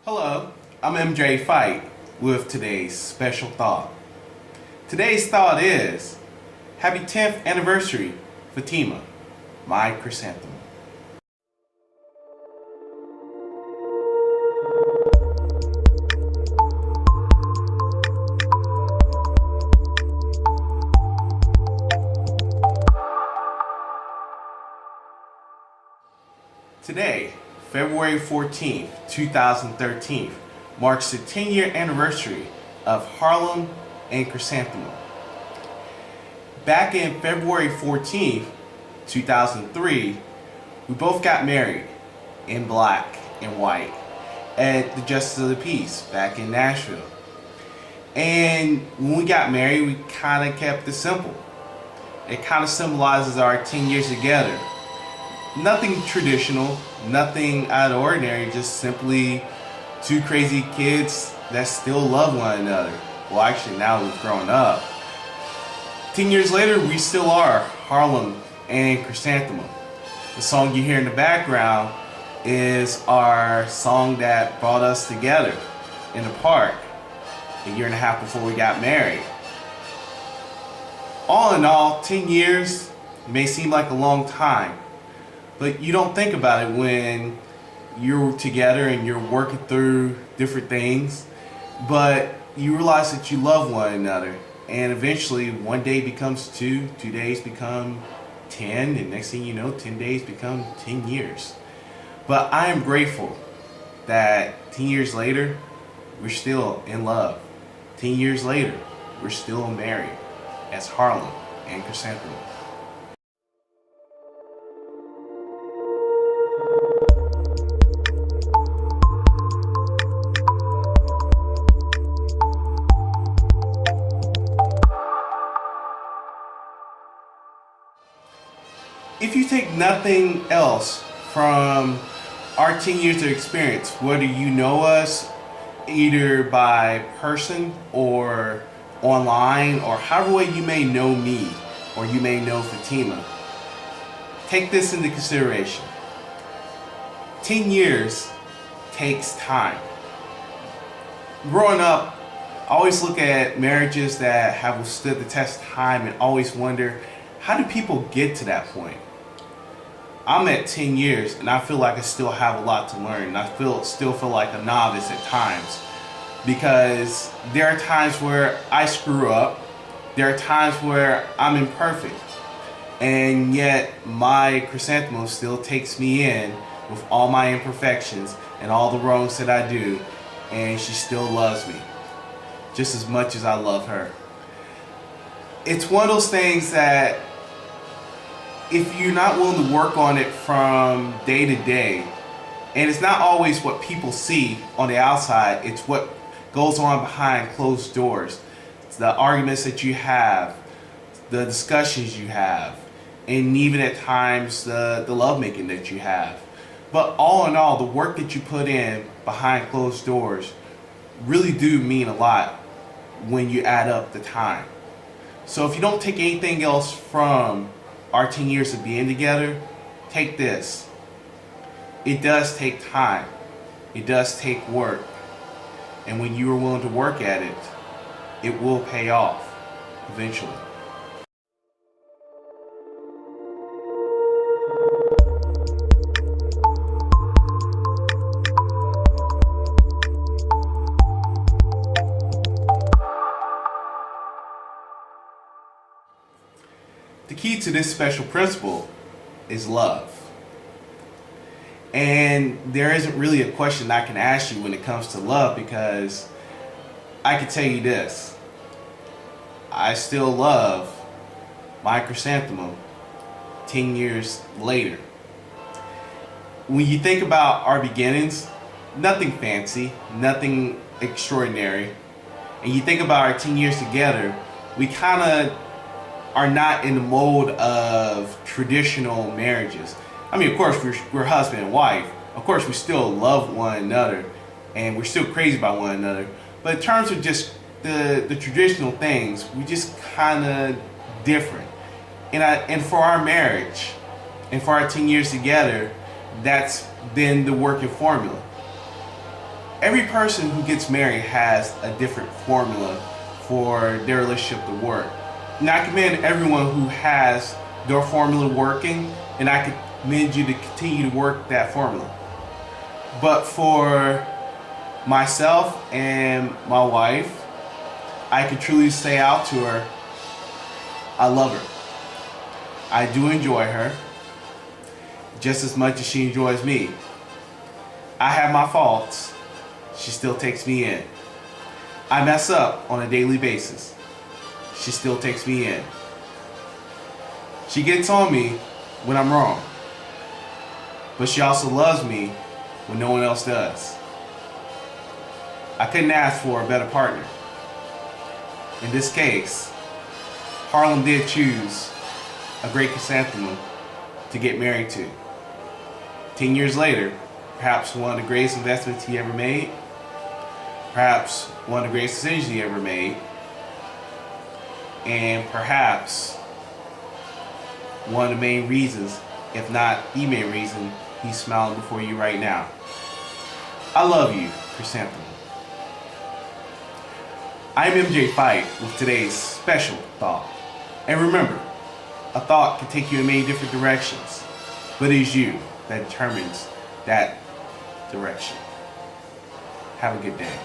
Hello, I'm MJ Fite with today's special thought. Today's thought is, happy 10th anniversary, Fatimah, my chrysanthemum. Today, February 14th, 2013, marks the 10-year anniversary of Harlem and Chrysanthemum. Back in February 14th, 2003, we both got married in black and white at the Justice of the Peace back in Nashville. And when we got married, we kind of kept it simple. It kind of symbolizes our 10 years together. Nothing traditional, nothing out of the ordinary, just simply two crazy kids that still love one another. Well, actually, now we've grown up. 10 years later, we still are Harlem and Chrysanthemum. The song you hear in the background is our song that brought us together in the park a year and a half before we got married. All in all, 10 years may seem like a long time, but you don't think about it when you're together and you're working through different things, but you realize that you love one another, and eventually one day becomes 2 days become 10, and next thing you know, 10 days become 10 years. But I am grateful that 10 years later, we're still in love. 10 years later, we're still married as Harlem and Chrysanthemum. If you take nothing else from our 10 years of experience, whether you know us either by person or online or however way you may know me or you may know Fatimah, take this into consideration. 10 years takes time. Growing up, I always look at marriages that have withstood the test of time and always wonder, how do people get to that point? I'm at 10 years and I feel like I still have a lot to learn. And I still feel like a novice at times, because there are times where I screw up. There are times where I'm imperfect, and yet my chrysanthemum still takes me in with all my imperfections and all the wrongs that I do, and she still loves me just as much as I love her. It's one of those things that if you're not willing to work on it from day to day, and it's not always what people see on the outside, it's what goes on behind closed doors. It's the arguments that you have, the discussions you have, and even at times the lovemaking that you have. But all in all, the work that you put in behind closed doors really do mean a lot when you add up the time. So if you don't take anything else from our 10 years of being together, take this. It does take time. It does take work. And when you are willing to work at it, it will pay off eventually. The key to this special principle is love. And there isn't really a question I can ask you when it comes to love, because I can tell you this. I still love my chrysanthemum 10 years later. When you think about our beginnings, nothing fancy, nothing extraordinary. And you think about our 10 years together, we kind of are not in the mode of traditional marriages. I mean, of course, we're husband and wife. Of course, we still love one another, and we're still crazy about one another. But in terms of just the traditional things, we just kind of different. And for our marriage, and for our 10 years together, that's been the working formula. every person who gets married has a different formula for their relationship to work. And I commend everyone who has their formula working, and I commend you to continue to work that formula. But for myself and my wife, I can truly say out to her, I love her. I do enjoy her just as much as she enjoys me. I have my faults. She still takes me in. I mess up on a daily basis. She still takes me in. She gets on me when I'm wrong. But she also loves me when no one else does. I couldn't ask for a better partner. In this case, Harlem did choose a great chrysanthemum to get married to. 10 years later, perhaps one of the greatest investments he ever made, perhaps one of the greatest decisions he ever made, and perhaps one of the main reasons, if not the main reason, he's smiling before you right now. I love you, Chrysanthemum. I'm MJ Fite with today's special thought. And remember, a thought can take you in many different directions, but it is you that determines that direction. Have a good day.